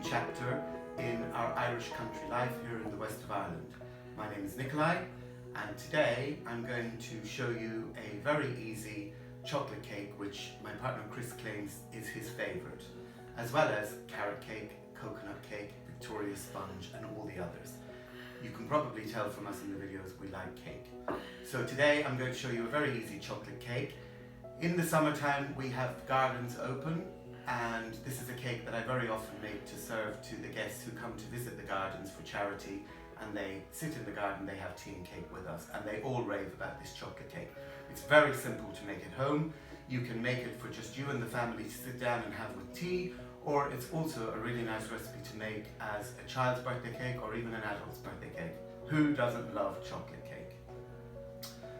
chapter in our Irish country life here in the west of Ireland. My name is Nikolai, and today I'm going to show you a very easy chocolate cake which my partner Chris claims is his favourite, as well as carrot cake, coconut cake, Victoria sponge and all the others. You can probably tell from us in the videos we like cake. So today I'm going to show you a very easy chocolate cake. In the summertime we have gardens open, and this is a cake that I very often make to serve to the guests who come to visit the gardens for charity, and they sit in the garden, they have tea and cake with us, and they all rave about this chocolate cake. It's very simple to make at home. You can make it for just you and the family to sit down and have with tea, or it's also a really nice recipe to make as a child's birthday cake or even an adult's birthday cake. Who doesn't love chocolate cake?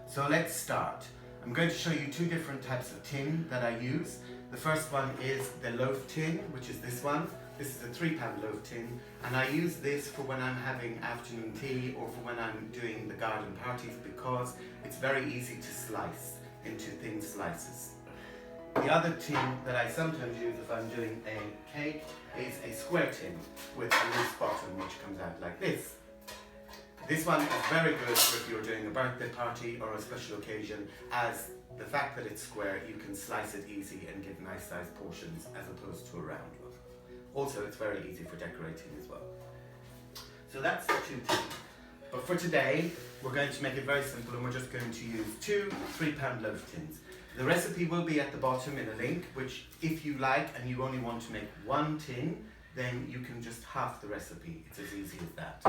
So let's start. I'm going to show you two different types of tin that I use. The first one is the loaf tin, which is this one. This is a 3-pound loaf tin, and I use this for when I'm having afternoon tea or for when I'm doing the garden parties, because it's very easy to slice into thin slices. The other tin that I sometimes use if I'm doing a cake is a square tin with a loose bottom which comes out like this. This one is very good for if you're doing a birthday party or a special occasion, as the fact that it's square, you can slice it easy and give nice sized portions as opposed to a round one. Also, it's very easy for decorating as well. So that's the two tins. But for today, we're going to make it very simple, and we're just going to use two 3-pound loaf tins. The recipe will be at the bottom in a link, which if you like and you only want to make one tin, then you can just half the recipe. It's as easy as that.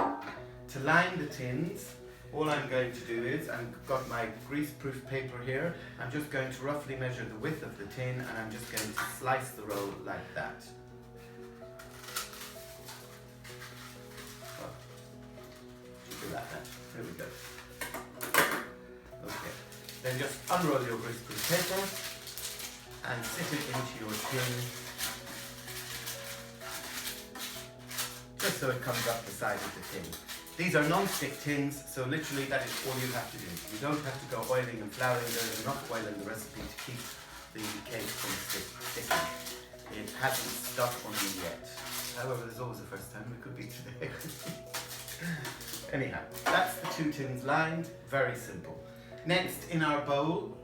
To line the tins, all I'm going to do is, I've got my grease-proof paper here, I'm just going to roughly measure the width of the tin, and I'm just going to slice the roll like that. Like that. There we go. Okay. Then just unroll your greaseproof paper and sit it into your tin, just so it comes up the side of the tin. These are non-stick tins, so literally that is all you have to do. You don't have to go oiling and flouring. There's enough oil in the recipe to keep the cake from sticking. It hasn't stuck on me yet. However, there's always a first time. It could be today. Anyhow, that's the two tins lined. Very simple. Next, in our bowl,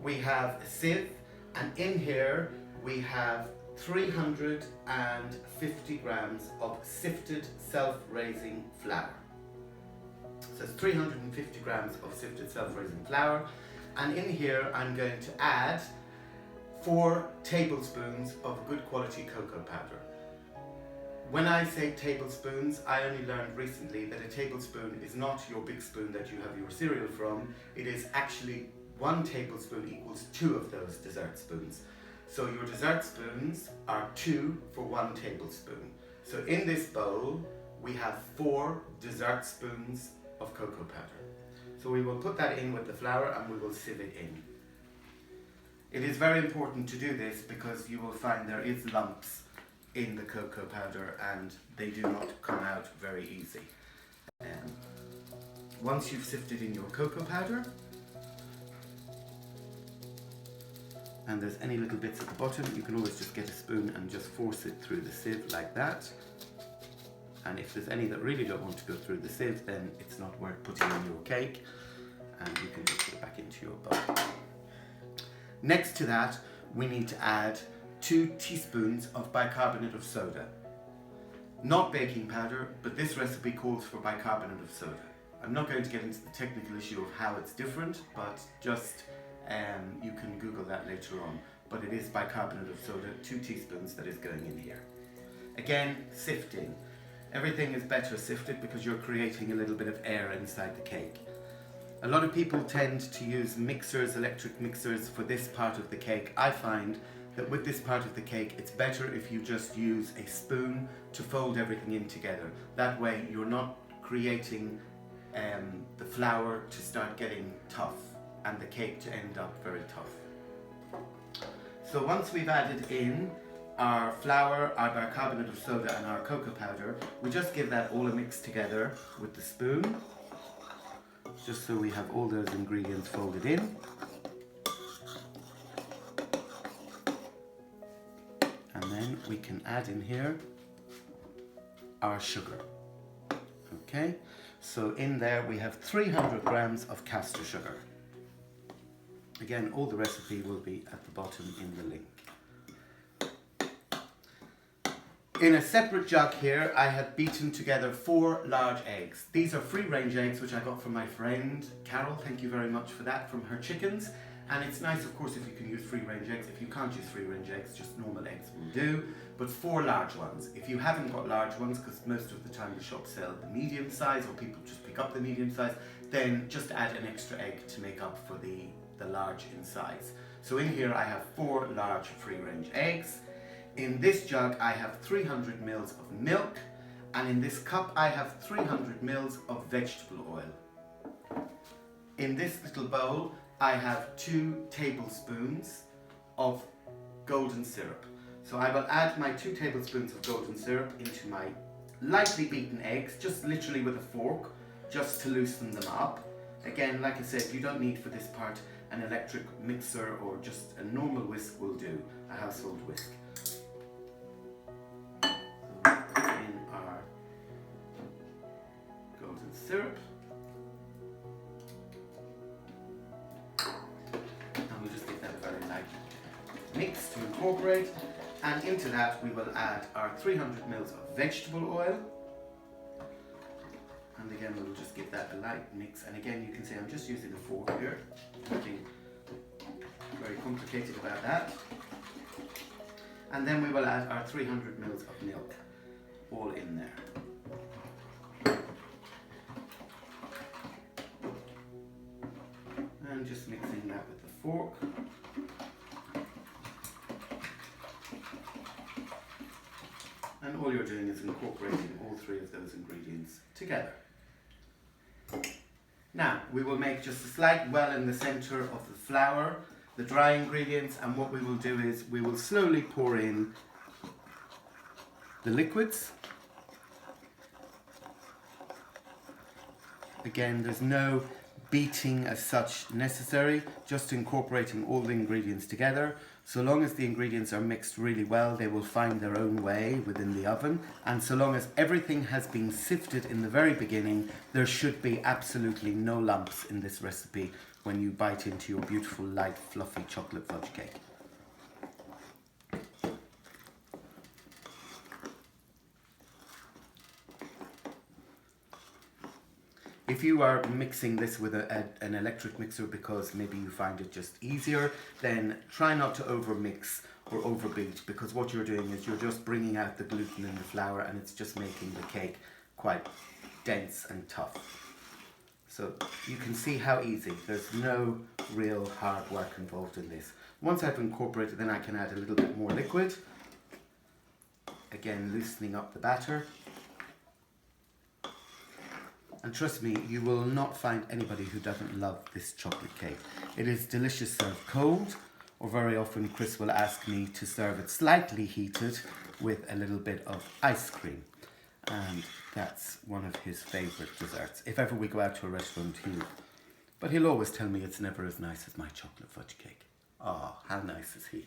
we have a sieve, and in here we have 350 grams of sifted self-raising flour. So it's 350 grams of sifted self-raising flour, and in here I'm going to add 4 tablespoons of good quality cocoa powder. When I say tablespoons, I only learned recently that a tablespoon is not your big spoon that you have your cereal from. It is actually 1 tablespoon equals 2 of those dessert spoons. So your dessert spoons are 2 for 1 tablespoon. So in this bowl, we have 4 dessert spoons of cocoa powder. So we will put that in with the flour and we will sieve it in. It is very important to do this because you will find there is lumps in the cocoa powder and they do not come out very easy. Once you've sifted in your cocoa powder, and there's any little bits at the bottom, you can always just get a spoon and just force it through the sieve like that. And if there's any that really don't want to go through the sieve, then it's not worth putting in your cake, and you can just put it back into your bowl. Next to that, we need to add 2 teaspoons of bicarbonate of soda. Not baking powder, but this recipe calls for bicarbonate of soda. I'm not going to get into the technical issue of how it's different, but just you can Google that later on. But it is bicarbonate of soda, 2 teaspoons that is going in here. Again, sifting. Everything is better sifted because you're creating a little bit of air inside the cake. A lot of people tend to use mixers, electric mixers, for this part of the cake. I find that with this part of the cake, it's better if you just use a spoon to fold everything in together. That way you're not creating the flour to start getting tough and the cake to end up very tough. So once we've added in our flour, our bicarbonate of soda and our cocoa powder, we just give that all a mix together with the spoon, just so we have all those ingredients folded in. And then we can add in here our sugar. Okay, so in there we have 300 grams of caster sugar. Again, all the recipe will be at the bottom in the link. In a separate jug here, I have beaten together 4 large eggs. These are free-range eggs, which I got from my friend Carol. Thank you very much for that, from her chickens. And it's nice, of course, if you can use free-range eggs. If you can't use free-range eggs, just normal eggs will do. But 4 large ones. If you haven't got large ones, because most of the time the shops sell the medium size, or people just pick up the medium size, then just add an extra egg to make up for the large in size. So in here I have 4 large free-range eggs. In this jug I have 300 mils of milk, and in this cup I have 300 mils of vegetable oil. In this little bowl I have 2 tablespoons of golden syrup. So I will add my 2 tablespoons of golden syrup into my lightly beaten eggs, just literally with a fork, just to loosen them up. Again, like I said, you don't need for this part an electric mixer, or just a normal whisk will do, a household whisk. Syrup, and we'll just give that a very light mix to incorporate, and into that we will add our 300 mils of vegetable oil, and again we'll just give that a light mix. And again, you can see I'm just using a fork here, nothing very complicated about that. And then we will add our 300 mils of milk, all in there. And just mixing that with the fork. And all you're doing is incorporating all 3 of those ingredients together. Now, we will make just a slight well in the center of the flour, the dry ingredients, and what we will do is we will slowly pour in the liquids. Again, there's no beating as such necessary, just incorporating all the ingredients together. So long as the ingredients are mixed really well, they will find their own way within the oven, and so long as everything has been sifted in the very beginning, there should be absolutely no lumps in this recipe when you bite into your beautiful light fluffy chocolate fudge cake. If you are mixing this with an electric mixer because maybe you find it just easier, then try not to overmix or overbeat, because what you're doing is you're just bringing out the gluten in the flour, and it's just making the cake quite dense and tough. So you can see how easy. There's no real hard work involved in this. Once I've incorporated, then I can add a little bit more liquid. Again, loosening up the batter. And trust me, you will not find anybody who doesn't love this chocolate cake. It is delicious served cold, or very often Chris will ask me to serve it slightly heated with a little bit of ice cream. And that's one of his favourite desserts. If ever we go out to a restaurant, he'll always tell me it's never as nice as my chocolate fudge cake. Oh, how nice is he?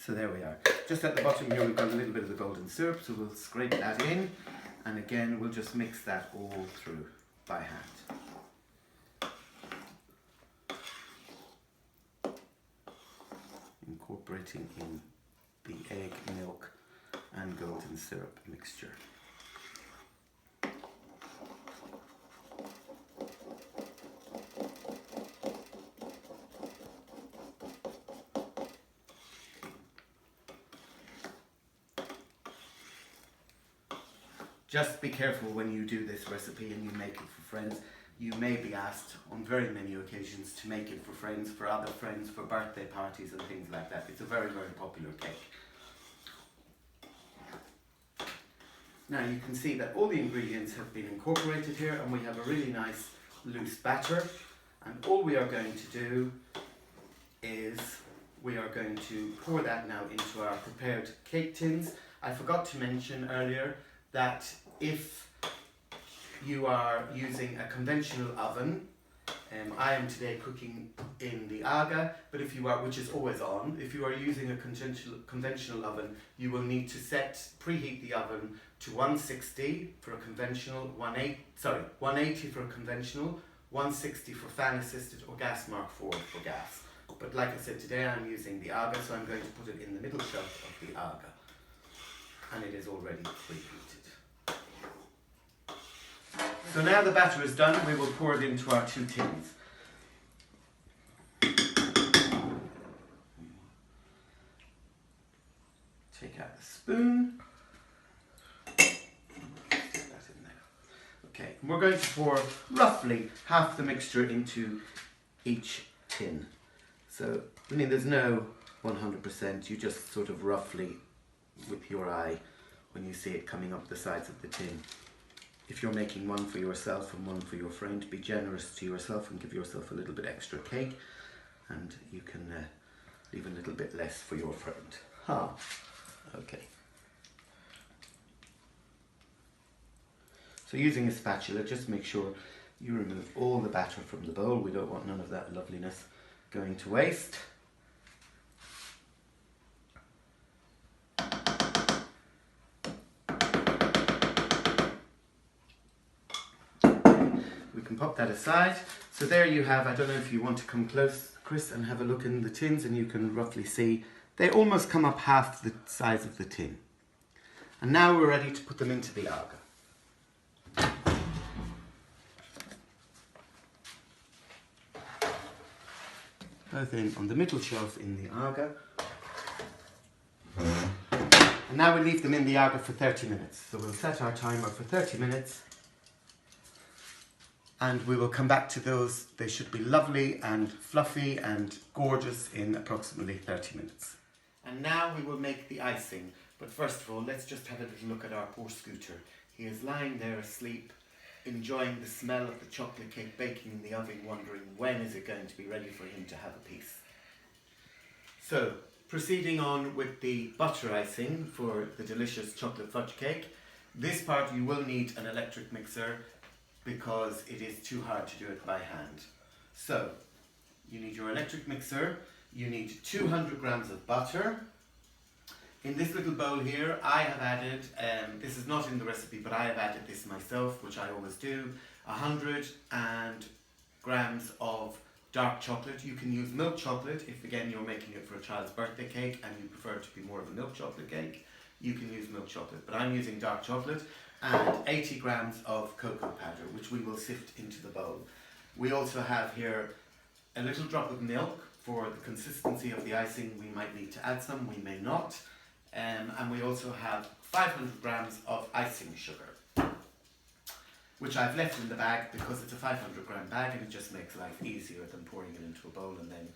So there we are. Just at the bottom here we've got a little bit of the golden syrup, so we'll scrape that in, and again we'll just mix that all through by hand. Incorporating in the egg, milk and golden syrup mixture. Just be careful when you do this recipe and you make it for friends. You may be asked on very many occasions to make it for friends, for other friends, for birthday parties and things like that. It's a very, very popular cake. Now you can see that all the ingredients have been incorporated here, and we have a really nice loose batter. And all we are going to do is we are going to pour that now into our prepared cake tins. I forgot to mention earlier that if you are using a conventional oven, I am today cooking in the Aga, but if you are, which is always on, if you are using a conventional oven, you will need to preheat the oven to 160 for a conventional, 180 for a conventional, 160 for fan assisted or gas mark forward for gas. But like I said, today I'm using the Aga, so I'm going to put it in the middle shelf of the Aga. And it is already preheated. So now the batter is done, we will pour it into our 2 tins. Take out the spoon. Stick that in there. Okay, and we're going to pour roughly half the mixture into each tin. So, I mean, there's no 100%, you just sort of roughly, with your eye, when you see it coming up the sides of the tin. If you're making one for yourself and one for your friend, be generous to yourself and give yourself a little bit extra cake, and you can leave a little bit less for your friend. Okay. So using a spatula, just make sure you remove all the batter from the bowl. We don't want none of that loveliness going to waste. We can pop that aside. So there you have, I don't know if you want to come close, Chris, and have a look in the tins, and you can roughly see they almost come up half the size of the tin. And now we're ready to put them into the Aga. Both in on the middle shelf in the Aga. And now we leave them in the Aga for 30 minutes. So we'll set our timer for 30 minutes. And we will come back to those. They should be lovely and fluffy and gorgeous in approximately 30 minutes. And now we will make the icing. But first of all, let's just have a little look at our poor Scooter. He is lying there asleep, enjoying the smell of the chocolate cake baking in the oven, wondering when is it going to be ready for him to have a piece. So, proceeding on with the butter icing for the delicious chocolate fudge cake. This part you will need an electric mixer, because it is too hard to do it by hand. So, you need your electric mixer, you need 200 grams of butter. In this little bowl here, I have added, this is not in the recipe, but I have added this myself, which I always do, 100 grams of dark chocolate. You can use milk chocolate if, again, you're making it for a child's birthday cake and you prefer it to be more of a milk chocolate cake. You can use milk chocolate, but I'm using dark chocolate. And 80 grams of cocoa powder, which we will sift into the bowl. We also have here a little drop of milk for the consistency of the icing. We might need to add some, we may not. And we also have 500 grams of icing sugar, which I've left in the bag because it's a 500 gram bag and it just makes life easier than pouring it into a bowl and then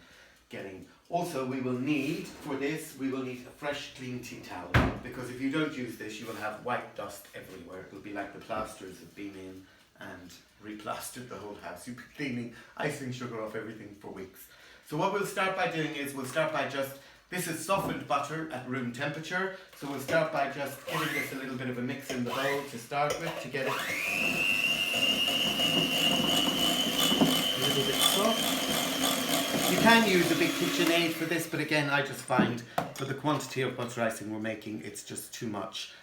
getting. Also, we will need, for this, we will need a fresh clean tea towel, because if you don't use this you will have white dust everywhere. It will be like the plasters have been in and replastered the whole house. You'll be cleaning icing sugar off everything for weeks. So what we'll start by doing is, this is softened butter at room temperature, so we'll start by just giving this a little bit of a mix in the bowl to start with, to get it a little bit soft. You can use a big KitchenAid for this, but again, I just find for the quantity of butter icing we're making, it's just too much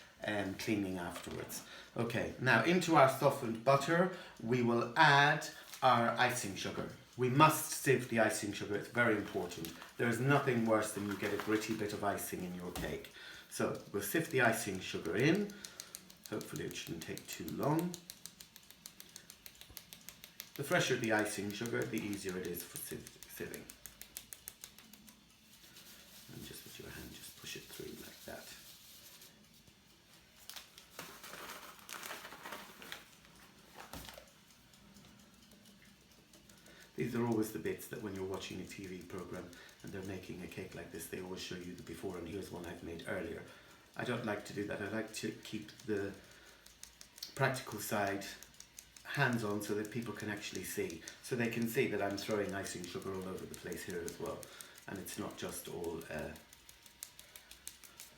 cleaning afterwards. Okay, now into our softened butter, we will add our icing sugar. We must sieve the icing sugar, it's very important. There is nothing worse than you get a gritty bit of icing in your cake. So we'll sift the icing sugar in. Hopefully it shouldn't take too long. The fresher the icing sugar, the easier it is for sieving. And just with your hand, just push it through like that. These are always the bits that when you're watching a TV program and they're making a cake like this, they always show you the before, and here's one I've made earlier. I don't like to do that. I like to keep the practical side hands-on so that people can actually see. So they can see that I'm throwing icing sugar all over the place here as well. And it's not just all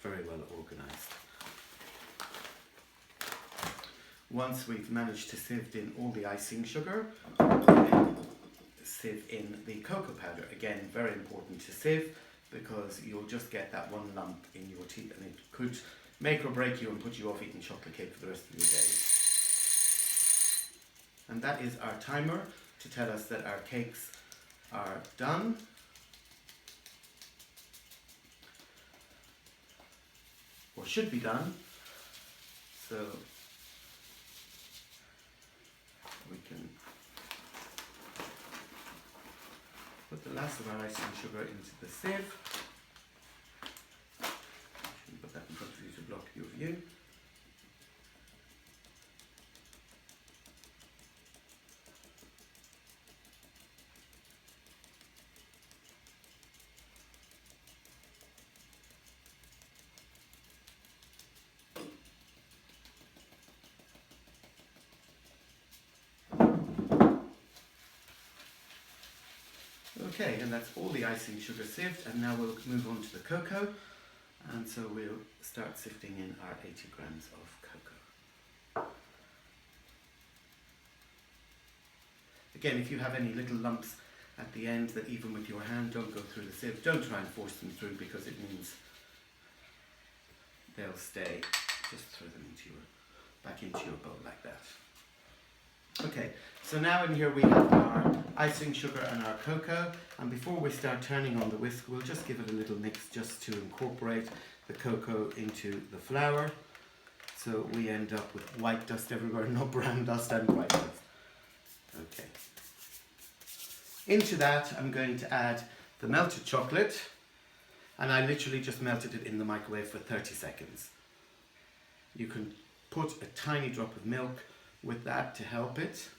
very well organised. Once we've managed to sieve in all the icing sugar, sieve in the cocoa powder. Again, very important to sieve because you'll just get that one lump in your teeth and it could make or break you and put you off eating chocolate cake for the rest of your day. And that is our timer to tell us that our cakes are done. Or should be done. So we can put the last of our icing sugar into the sieve. Put that in front of you to block your view. Okay, and that's all the icing sugar sieved, and now we'll move on to the cocoa. And so we'll start sifting in our 80 grams of cocoa. Again, if you have any little lumps at the end that even with your hand don't go through the sieve, don't try and force them through because it means they'll stay. Just throw them back into your bowl like that. Okay, so now in here we have our icing sugar and our cocoa, and before we start turning on the whisk, we'll just give it a little mix just to incorporate the cocoa into the flour, so we end up with white dust everywhere, not brown dust and white dust. Okay. Into that I'm going to add the melted chocolate, and I literally just melted it in the microwave for 30 seconds. You can put a tiny drop of milk with that to help it.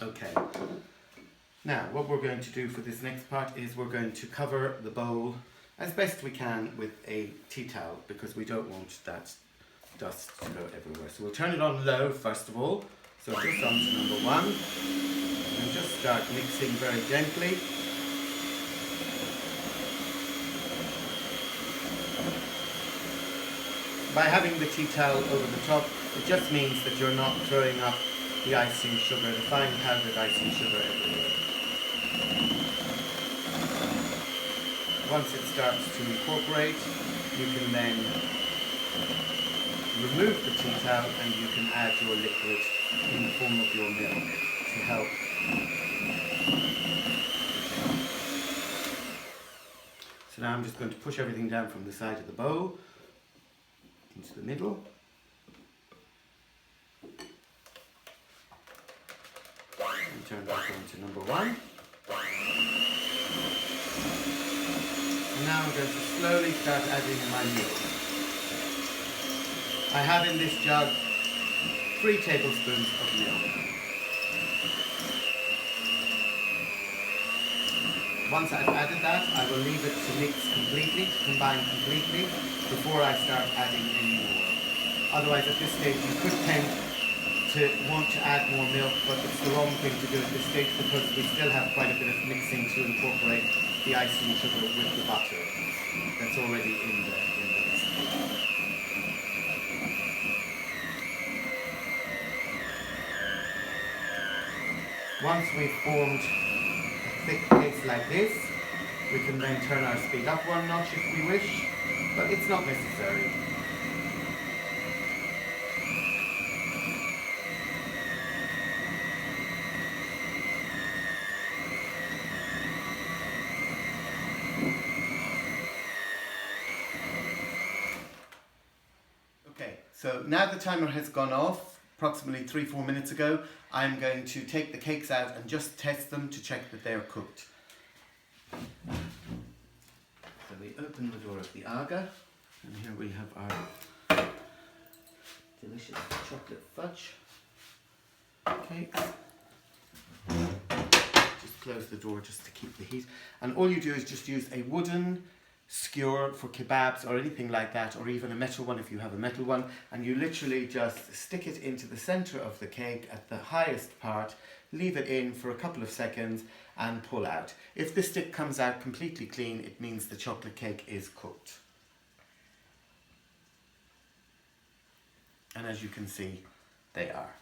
Okay, now what we're going to do for this next part is we're going to cover the bowl as best we can with a tea towel because we don't want that dust to go everywhere. So we'll turn it on low first of all, so just on to number 1, and just start mixing very gently. By having the tea towel over the top, it just means that you're not throwing up the icing sugar, the fine powdered icing sugar everywhere. Once it starts to incorporate, you can then remove the tea towel and you can add your liquid in the form of your milk to help. So now I'm just going to push everything down from the side of the bowl into the middle. And turn back on to number 1. And now I'm going to slowly start adding my milk. I have in this jug 3 tablespoons of milk. Once I've added that, I will leave it to mix completely, to combine completely, before I start adding any more. Otherwise, at this stage, you could tend to want to add more milk, but it's the wrong thing to do at this stage because we still have quite a bit of mixing to incorporate the icing sugar with the butter that's already in the recipe. Once we've formed a thick paste like this, we can then turn our speed up 1 notch if we wish, but it's not necessary. Okay, so now the timer has gone off, approximately 3-4 minutes ago. I'm going to take the cakes out and just test them to check that they're cooked. So we open the door of the Aga, and here we have our delicious chocolate fudge cakes. Just close the door just to keep the heat. And all you do is just use a wooden skewer for kebabs or anything like that, or even a metal one if you have a metal one, and you literally just stick it into the center of the cake at the highest part, leave it in for a couple of seconds and pull out. If the stick comes out completely clean, it means the chocolate cake is cooked. And as you can see, they are.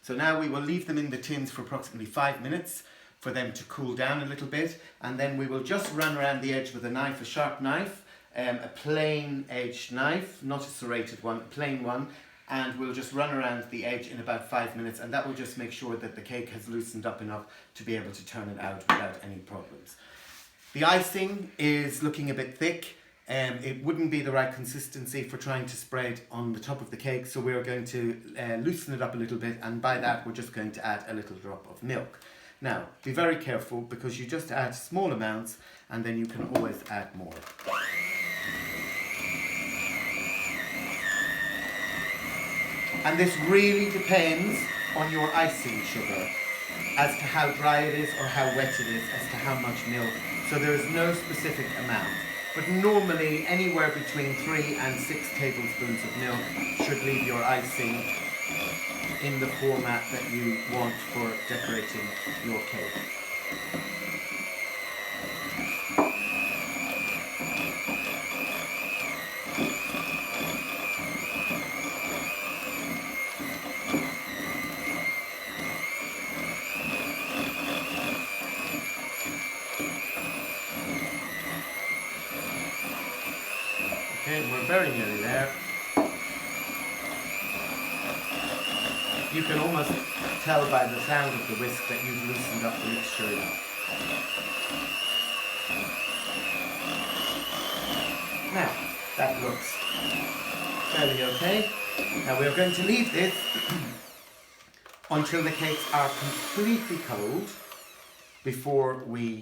So now we will leave them in the tins for approximately 5 minutes for them to cool down a little bit, and then we will just run around the edge with a knife, a sharp knife, a plain edged knife, not a serrated one, a plain one, and we'll just run around the edge in about 5 minutes, and that will just make sure that the cake has loosened up enough to be able to turn it out without any problems. The icing is looking a bit thick. It wouldn't be the right consistency for trying to spread on the top of the cake, so we're going to loosen it up a little bit, and by that we're just going to add a little drop of milk. Now, be very careful because you just add small amounts and then you can always add more. And this really depends on your icing sugar as to how dry it is or how wet it is, as to how much milk. So there is no specific amount. But normally anywhere between 3 and 6 tablespoons of milk should leave your icing in the format that you want for decorating your cake. Okay, we're very nearly there. You can almost tell by the sound of the whisk that you've loosened up the mixture enough. Now, that looks fairly okay. Now we're going to leave this until the cakes are completely cold before we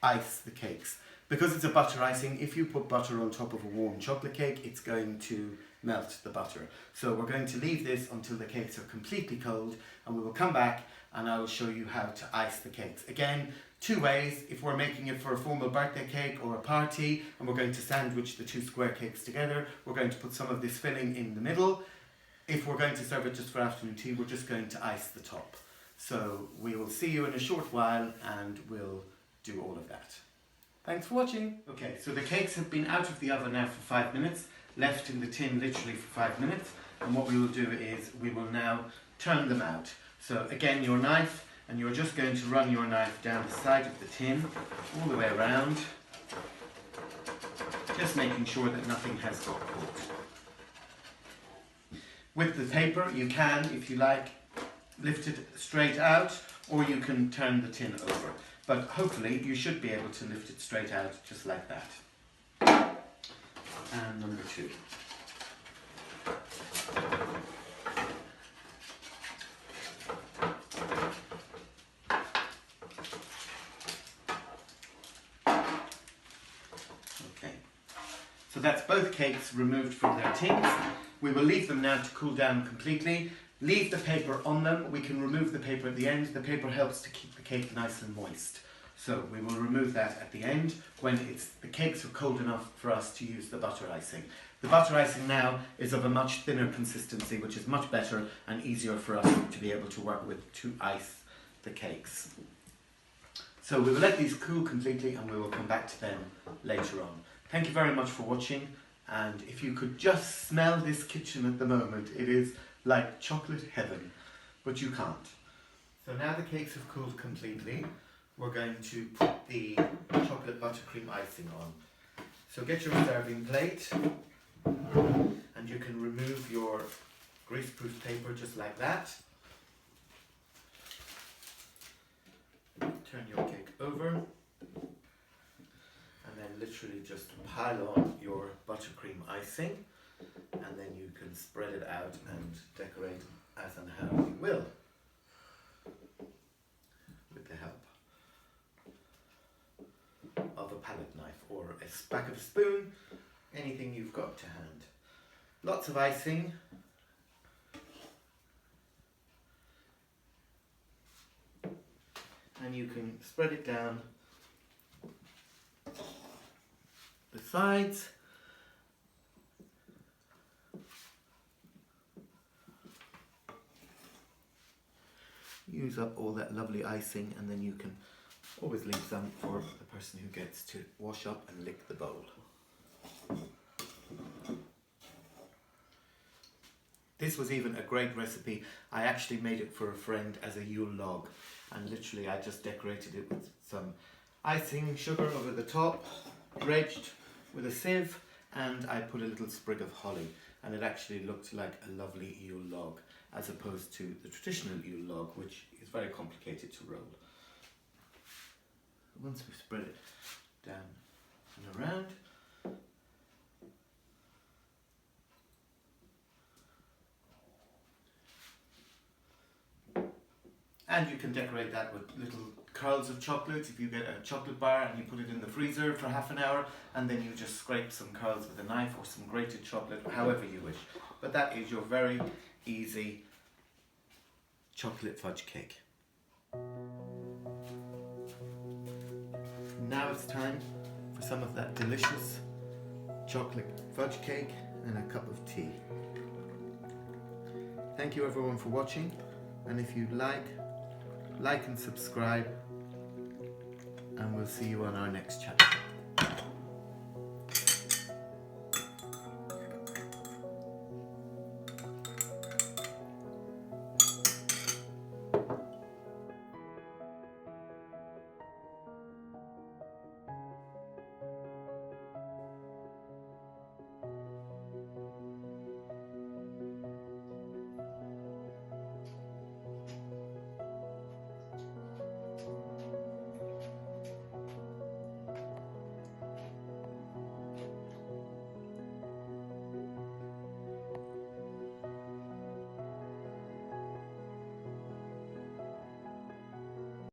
ice the cakes. Because it's a butter icing, if you put butter on top of a warm chocolate cake, it's going to melt the butter. So we're going to leave this until the cakes are completely cold, and we will come back and I will show you how to ice the cakes. Again, 2 ways. If we're making it for a formal birthday cake or a party and we're going to sandwich the 2 square cakes together, we're going to put some of this filling in the middle. If we're going to serve it just for afternoon tea, we're just going to ice the top. So we will see you in a short while and we'll do all of that. Thanks for watching. Okay, so the cakes have been out of the oven now for 5 minutes, left in the tin literally for 5 minutes, and what we will do is we will now turn them out. So again, your knife, and you're just going to run your knife down the side of the tin, all the way around, just making sure that nothing has got caught. With the paper, you can, if you like, lift it straight out, or you can turn the tin over. But hopefully you should be able to lift it straight out just like that. And number 2. Okay, so that's both cakes removed from their tins. We will leave them now to cool down completely. Leave the paper on them. We can remove the paper at the end. The paper helps to keep the cake nice and moist. So we will remove that at the end when the cakes are cold enough for us to use the butter icing. The butter icing now is of a much thinner consistency, which is much better and easier for us to be able to work with to ice the cakes. So we will let these cool completely and we will come back to them later on. Thank you very much for watching, and if you could just smell this kitchen at the moment, it is like chocolate heaven, but you can't. So now the cakes have cooled completely, we're going to put the chocolate buttercream icing on. So get your serving plate, and you can remove your greaseproof paper just like that. Turn your cake over, and then literally just pile on your buttercream icing, and then you can spread it out and decorate as and how you will with the help of a palette knife or a back of a spoon, anything you've got to hand. Lots of icing. And you can spread it down the sides. Use up all that lovely icing, and then you can always leave some for the person who gets to wash up and lick the bowl. This was even a great recipe. I actually made it for a friend as a Yule log, and literally I just decorated it with some icing sugar over the top, dredged with a sieve, and I put a little sprig of holly, and it actually looked like a lovely Yule log as opposed to the traditional Yule log, which is very complicated to roll. Once we've spread it down and around, and you can decorate that with little curls of chocolate. If you get a chocolate bar and you put it in the freezer for half an hour, and then you just scrape some curls with a knife or some grated chocolate, however you wish. But that is your very easy chocolate fudge cake. Now it's time for some of that delicious chocolate fudge cake and a cup of tea. Thank you everyone for watching, and if you like and subscribe, and we'll see you on our next chapter.